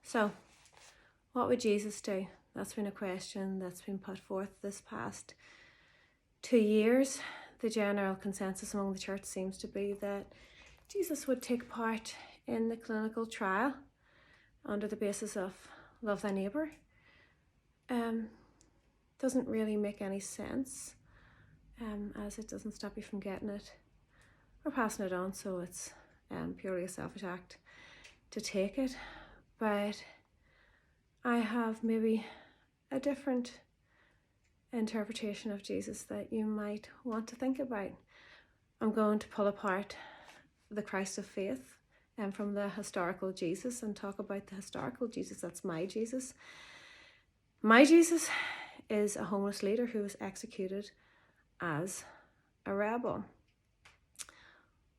So, what would Jesus do? That's been a question that's been put forth this past 2 years. The general consensus among the church seems to be that Jesus would take part in the clinical trial under the basis of love thy neighbour. Doesn't really make any sense, as it doesn't stop you from getting it or passing it on, so it's purely a selfish act to take it. But I have maybe a different interpretation of Jesus that you might want to think about. I'm going to pull apart the Christ of faith and from the historical Jesus and talk about the historical Jesus. That's my Jesus. My Jesus is a homeless leader who was executed as a rebel.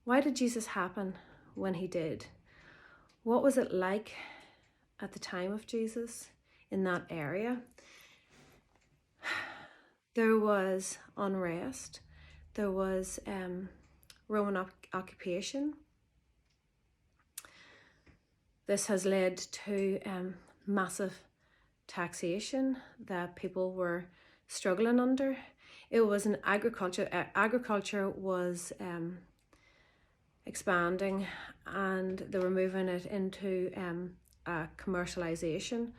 Why did Jesus happen when he did? What was it like at the time of Jesus in that area? There was unrest. There was Roman occupation. This has led to massive taxation that people were struggling under. It was an agriculture. Agriculture was expanding, and they were moving it into a commercialization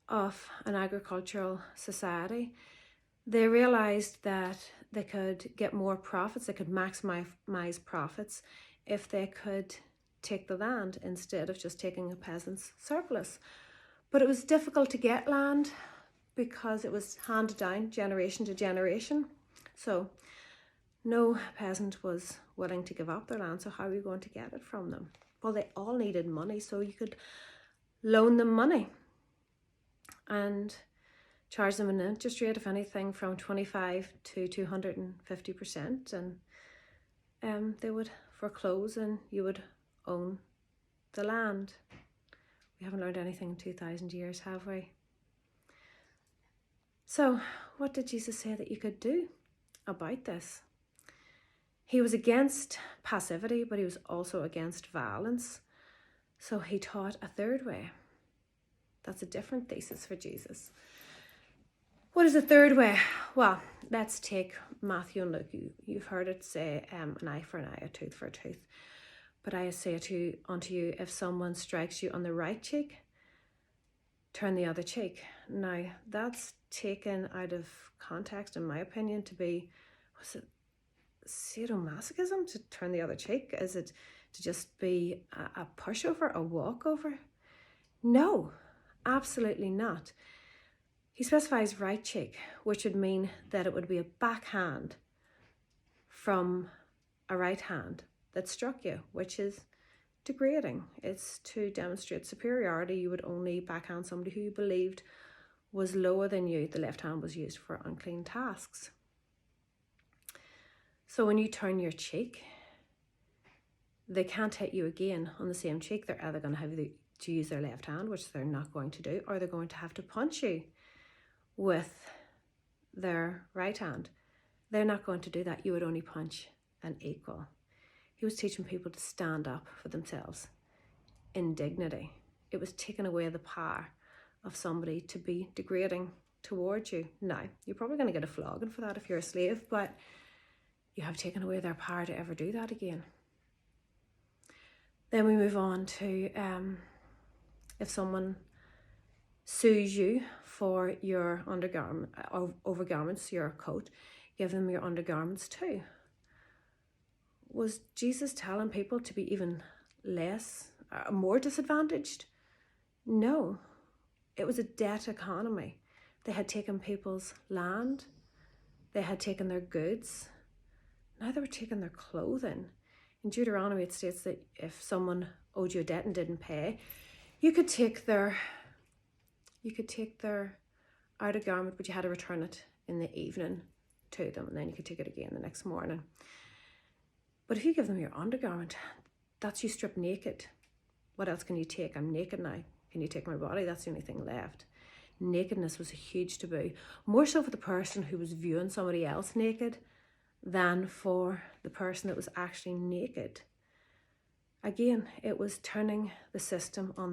of an agricultural society. They realized that they could get more profits, they could maximize profits if they could take the land instead of just taking a peasant's surplus. But it was difficult to get land because it was handed down generation to generation. So no peasant was willing to give up their land. So how are you going to get it from them? Well, they all needed money, so you could loan them money and charge them an interest rate of anything from 25 to 250%, and they would foreclose and you would own the land. We haven't learned anything in 2,000 years, have we? So what did Jesus say that you could do about this? He was against passivity, but he was also against violence. So he taught a third way. That's a different thesis for Jesus. What is the third way? Well, let's take Matthew and Luke. You've heard it say, an eye for an eye, a tooth for a tooth. But I say unto you, if someone strikes you on the right cheek, turn the other cheek. Now, that's taken out of context, in my opinion, to be, was it sadomasochism to turn the other cheek? Is it to just be a pushover, a walkover? No, absolutely not. He specifies right cheek, which would mean that it would be a backhand from a right hand that struck you, which is degrading. It's to demonstrate superiority. You would only backhand somebody who you believed was lower than you. The left hand was used for unclean tasks. So when you turn your cheek, they can't hit you again on the same cheek. They're either going to have to use their left hand, which they're not going to do, or they're going to have to punch you with their right hand. They're not going to do that. You would only punch an equal. He was teaching people to stand up for themselves in dignity. It was taking away the power of somebody to be degrading towards you. Now, you're probably going to get a flogging for that if you're a slave, but you have taken away their power to ever do that again. Then we move on to if someone sues you for your overgarments, your coat, give them your undergarments too. Was Jesus telling people to be even more disadvantaged? No. It was a debt economy. They had taken people's land. They had taken their goods. Now they were taking their clothing. In Deuteronomy, it states that if someone owed you a debt and didn't pay, you could take their outer garment, but you had to return it in the evening to them, and then you could take it again the next morning. But if you give them your undergarment, that's you stripped naked. What else can you take? I'm naked now. Can you take my body? That's the only thing left. Nakedness was a huge taboo. More so for the person who was viewing somebody else naked than for the person that was actually naked. Again, it was turning the system on them.